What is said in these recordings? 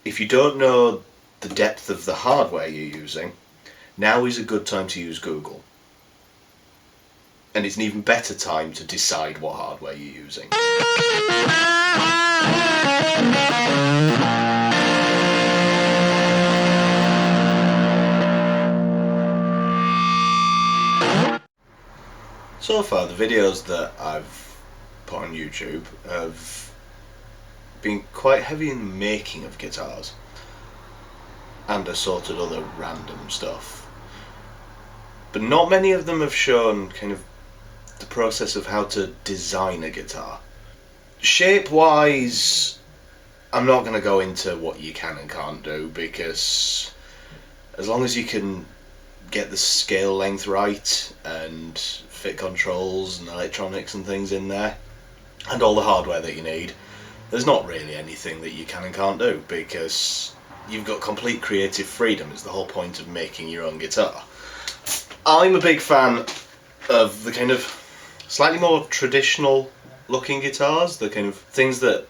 If you don't know the depth of the hardware you're using, now is a good time to use Google. And it's an even better time to decide what hardware you're using. So far, the videos that I've put on YouTube have been quite heavy in the making of guitars and assorted other random stuff. But not many of them have shown kind of the process of how to design a guitar. Shape-wise, I'm not going to go into what you can and can't do, because as long as you can get the scale length right and fit controls and electronics and things in there and all the hardware that you need, there's not really anything that you can and can't do, because you've got complete creative freedom. It's the whole point of making your own guitar. I'm a big fan of the kind of slightly more traditional looking guitars, the kind of things that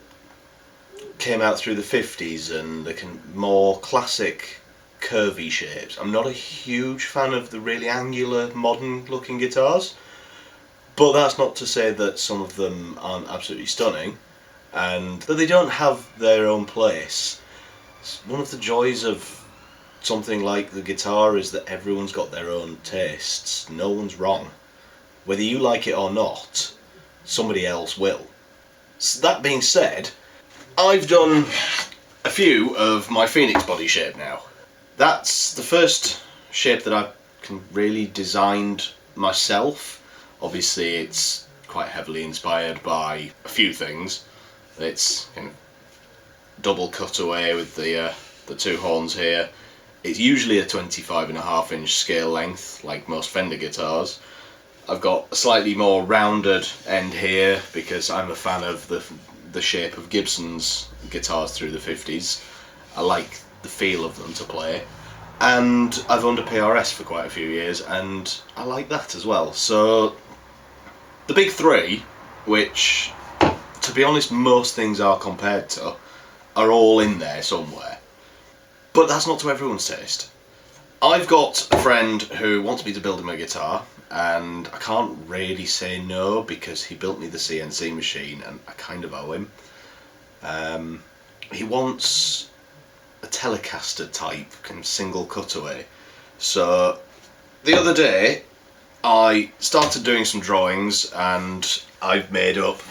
came out through the 50s and the kind of more classic curvy shapes. I'm not a huge fan of the really angular modern looking guitars, but that's not to say that some of them aren't absolutely stunning and that they don't have their own place. One of the joys of something like the guitar is that everyone's got their own tastes. No one's wrong. Whether you like it or not, somebody else will. So that being said, I've done a few of my Phoenix body shape now. That's the first shape that I've really designed myself. Obviously it's quite heavily inspired by a few things. It's kind of double cutaway with the two horns here. It's usually a 25.5 inch scale length, like most Fender guitars. I've got a slightly more rounded end here because I'm a fan of the shape of Gibson's guitars through the 50s. I like the feel of them to play. And I've owned a PRS for quite a few years and I like that as well. So the big three, which to be honest most things are compared to, are all in there somewhere. But that's not to everyone's taste. I've got a friend who wants me to build him a guitar, and I can't really say no because he built me the CNC machine and I kind of owe him. He wants a Telecaster type, kind of single cutaway. So the other day I started doing some drawings and I've made up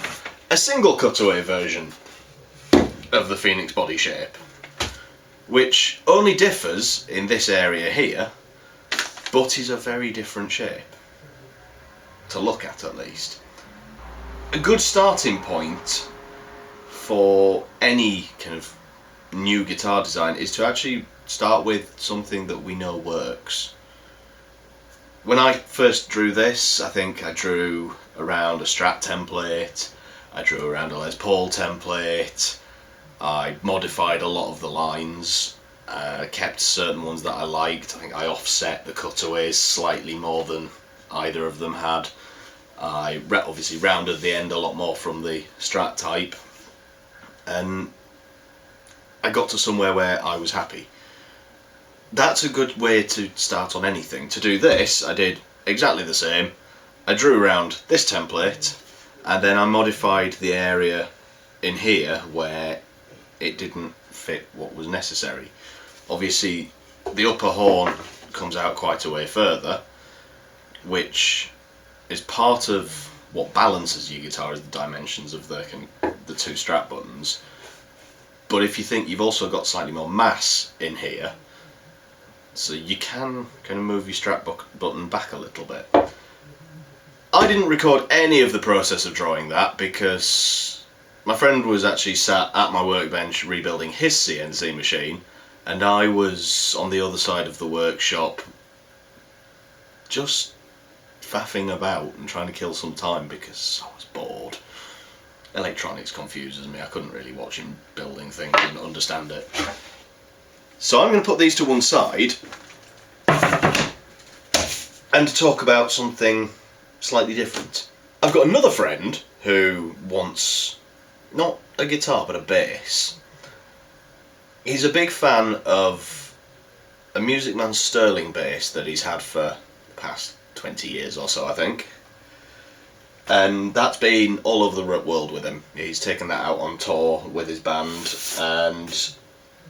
a single cutaway version of the Phoenix body shape, which only differs in this area here, but is a very different shape, to look at least. A good starting point for any kind of new guitar design is to actually start with something that we know works. When I first drew this, I think I drew around a Strat template, I drew around a Les Paul template, I modified a lot of the lines, kept certain ones that I liked. I think I offset the cutaways slightly more than either of them had. I obviously rounded the end a lot more from the Strat type, and I got to somewhere where I was happy. That's a good way to start on anything. To do this, I did exactly the same. I drew around this template, and then I modified the area in here where it didn't fit what was necessary. Obviously the upper horn comes out quite a way further, which is part of what balances your guitar, is the dimensions of the two Strat buttons. But if you think you've also got slightly more mass in here, so you can kind of move your Strat button back a little bit. I didn't record any of the process of drawing that because my friend was actually sat at my workbench rebuilding his CNC machine, and I was on the other side of the workshop just faffing about and trying to kill some time because I was bored. Electronics confuses me. I couldn't really watch him building things and understand it. So I'm going to put these to one side and talk about something slightly different. I've got another friend who wants not a guitar but a bass. He's a big fan of a Music Man Sterling bass that he's had for the past 20 years or so, I think. And that's been all over the world with him. He's taken that out on tour with his band, and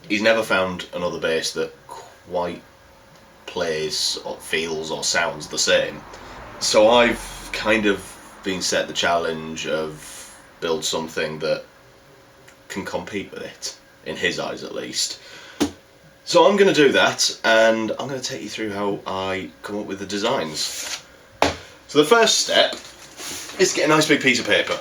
he's never found another bass that quite plays or feels or sounds the same. So I've kind of been set the challenge of build something that can compete with it, in his eyes at least. So I'm going to do that, and I'm going to take you through how I come up with the designs. So the first step is to get a nice big piece of paper.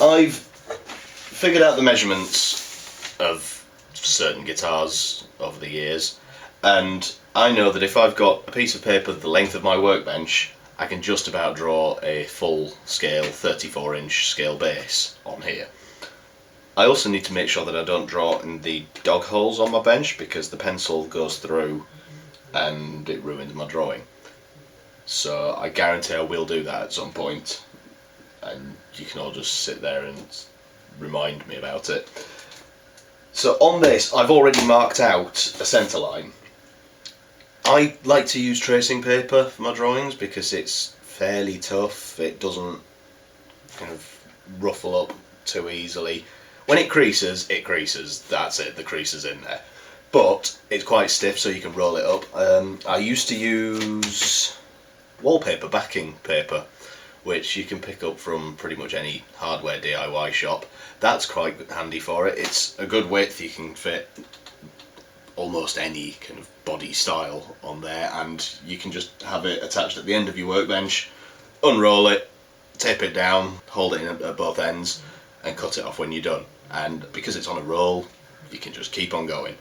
I've figured out the measurements of certain guitars over the years, and I know that if I've got a piece of paper the length of my workbench, I can just about draw a full scale 34-inch scale bass on here. I also need to make sure that I don't draw in the dog holes on my bench, because the pencil goes through and it ruins my drawing. So I guarantee I will do that at some point, and you can all just sit there and remind me about it. So on this, I've already marked out a centre line. I like to use tracing paper for my drawings because it's fairly tough. It doesn't kind of ruffle up too easily. When it creases, that's it, the crease is in there. But it's quite stiff, so you can roll it up. I used to use wallpaper backing paper, which you can pick up from pretty much any hardware DIY shop. That's quite handy for it. It's a good width, you can fit almost any kind of body style on there, and you can just have it attached at the end of your workbench, unroll it, tape it down, hold it in at both ends, and cut it off when you're done. And because it's on a roll, you can just keep on going.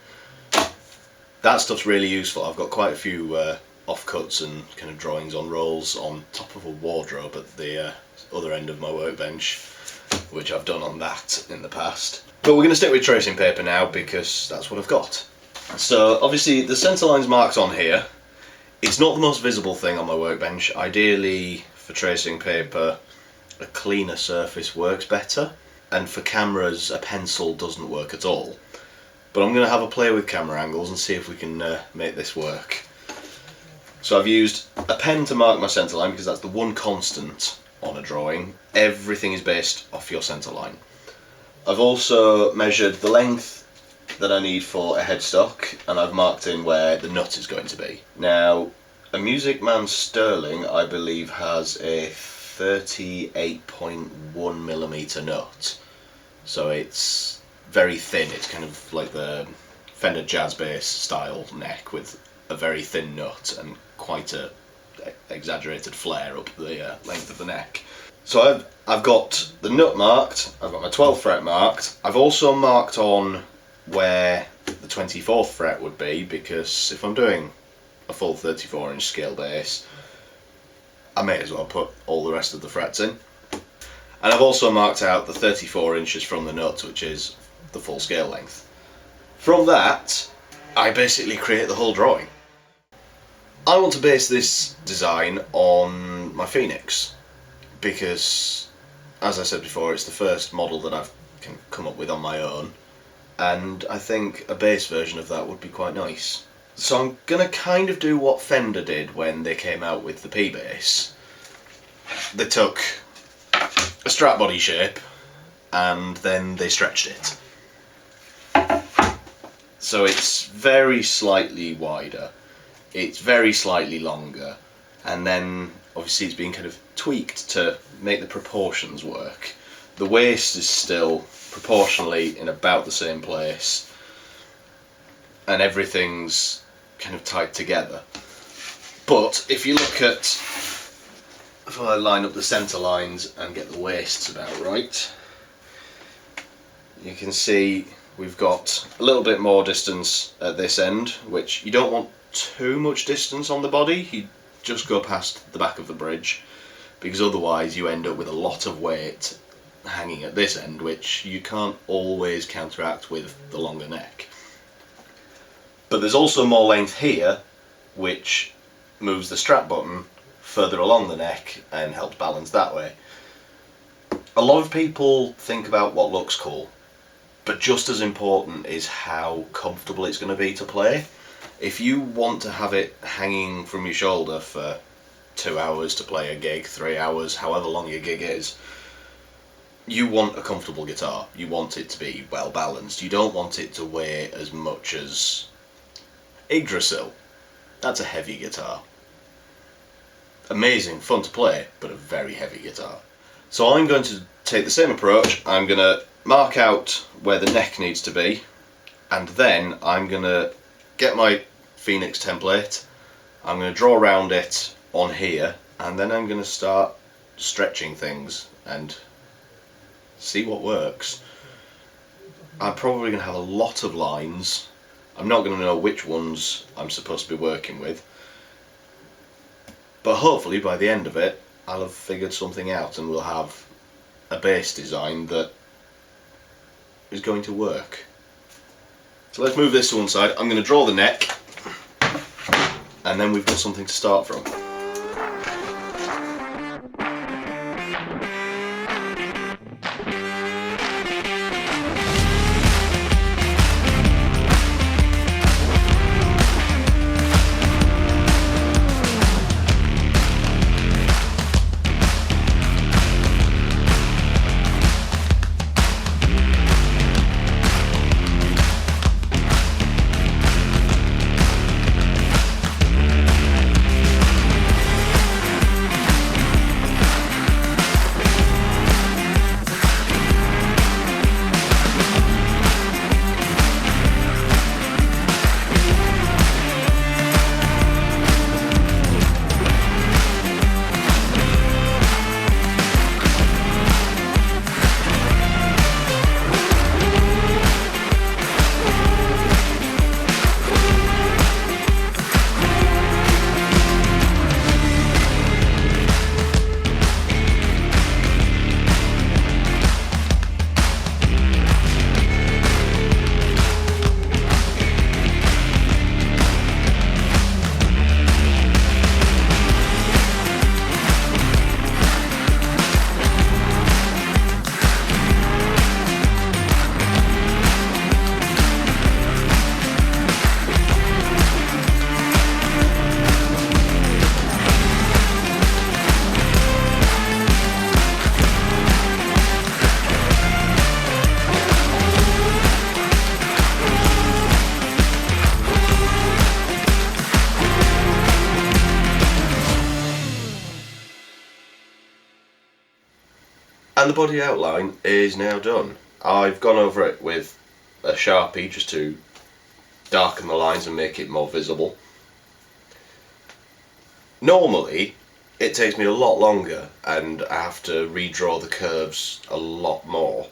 That stuff's really useful. I've got quite a few offcuts and kind of drawings on rolls on top of a wardrobe at the other end of my workbench, which I've done on that in the past. But we're going to stick with tracing paper now because that's what I've got. So obviously the centre line's marked on here. It's not the most visible thing on my workbench. Ideally for tracing paper a cleaner surface works better, and for cameras a pencil doesn't work at all. But I'm going to have a play with camera angles and see if we can make this work. So I've used a pen to mark my centre line because that's the one constant on a drawing. Everything is based off your centre line. I've also measured the length that I need for a headstock, and I've marked in where the nut is going to be. Now, a Music Man Sterling, I believe, has a 38.1mm nut. So it's very thin. It's kind of like the Fender Jazz Bass style neck with a very thin nut and quite a exaggerated flare up the length of the neck. So I've got the nut marked, I've got my 12th fret marked, I've also marked on where the 24th fret would be, because if I'm doing a full 34-inch scale bass, I may as well put all the rest of the frets in. And I've also marked out the 34 inches from the nut, which is the full scale length. From that, I basically create the whole drawing. I want to base this design on my Phoenix, because, as I said before, it's the first model that I've come up with on my own, and I think a bass version of that would be quite nice. So I'm going to kind of do what Fender did when they came out with the P-Bass. They took a strap body shape and then they stretched it. So it's very slightly wider, it's very slightly longer, and then obviously it's been kind of tweaked to make the proportions work. The waist is still proportionally in about the same place, and everything's kind of tied together. But if you look at, if I line up the centre lines and get the waists about right, you can see we've got a little bit more distance at this end, which you don't want too much distance on the body. You just go past the back of the bridge, because otherwise you end up with a lot of weight hanging at this end, which you can't always counteract with the longer neck. But there's also more length here, which moves the strap button further along the neck and helps balance that way. A lot of people think about what looks cool, But just as important is how comfortable it's going to be to play. If you want to have it hanging from your shoulder for 2 hours to play a gig, 3 hours, however long your gig is, you want a comfortable guitar. You want it to be well balanced. You don't want it to weigh as much as Yggdrasil. That's a heavy guitar. Amazing, fun to play, but a very heavy guitar. So I'm going to take the same approach. I'm going to mark out where the neck needs to be, and then I'm going to get my Phoenix template, I'm going to draw around it on here, and then I'm going to start stretching things and see what works. I'm probably going to have a lot of lines. I'm not going to know which ones I'm supposed to be working with, but hopefully by the end of it I'll have figured something out and we'll have a bass design that is going to work. So let's move this to one side. I'm going to draw the neck, and then we've got something to start from. And the body outline is now done. I've gone over it with a Sharpie just to darken the lines and make it more visible. Normally it takes me a lot longer and I have to redraw the curves a lot more,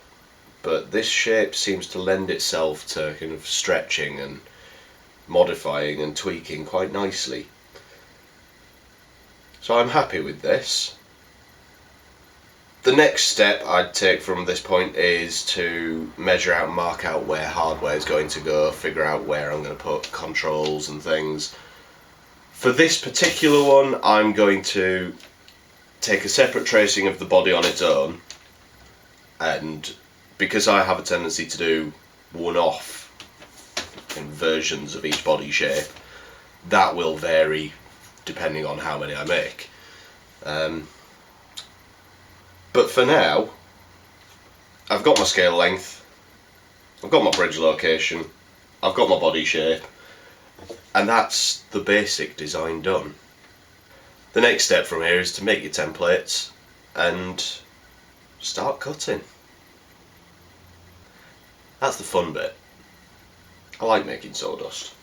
but this shape seems to lend itself to kind of stretching and modifying and tweaking quite nicely. So I'm happy with this. The next step I'd take from this point is to measure out and mark out where hardware is going to go, figure out where I'm going to put controls and things. For this particular one, I'm going to take a separate tracing of the body on its own, and because I have a tendency to do one-off versions of each body shape, that will vary depending on how many I make. But for now, I've got my scale length, I've got my bridge location, I've got my body shape, and that's the basic design done. The next step from here is to make your templates and start cutting. That's the fun bit. I like making sawdust.